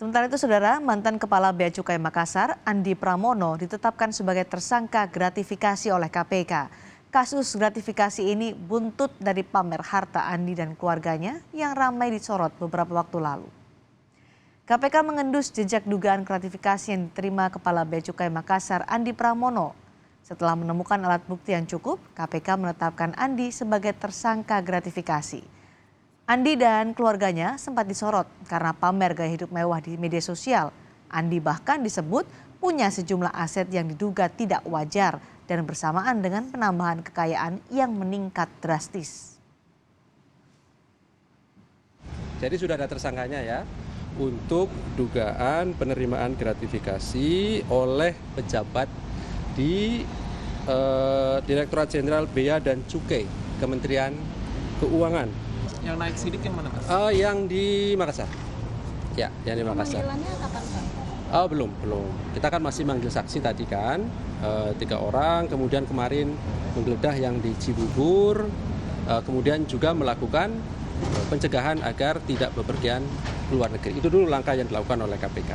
Sementara itu, Saudara, mantan Kepala Bea Cukai Makassar, Andi Pramono, ditetapkan sebagai tersangka gratifikasi oleh KPK. Kasus gratifikasi ini buntut dari pamer harta Andi dan keluarganya yang ramai disorot beberapa waktu lalu. KPK mengendus jejak dugaan gratifikasi yang diterima Kepala Bea Cukai Makassar, Andi Pramono. Setelah menemukan alat bukti yang cukup, KPK menetapkan Andi sebagai tersangka gratifikasi. Andi dan keluarganya sempat disorot karena pamer gaya hidup mewah di media sosial. Andi bahkan disebut punya sejumlah aset yang diduga tidak wajar dan bersamaan dengan penambahan kekayaan yang meningkat drastis. Jadi sudah ada tersangkanya ya untuk dugaan penerimaan gratifikasi oleh pejabat di Direktorat Jenderal Bea dan Cukai Kementerian Keuangan. Yang naik sidik yang mana, Mas? Yang di Makassar. Ya, yang di Makassar. Pemanggilannya kapan, Pak? Belum. Kita kan masih manggil saksi tadi kan, 3 orang. Kemudian kemarin menggeledah yang di Cibubur. Kemudian juga melakukan pencegahan agar tidak bepergian ke luar negeri. Itu dulu langkah yang dilakukan oleh KPK.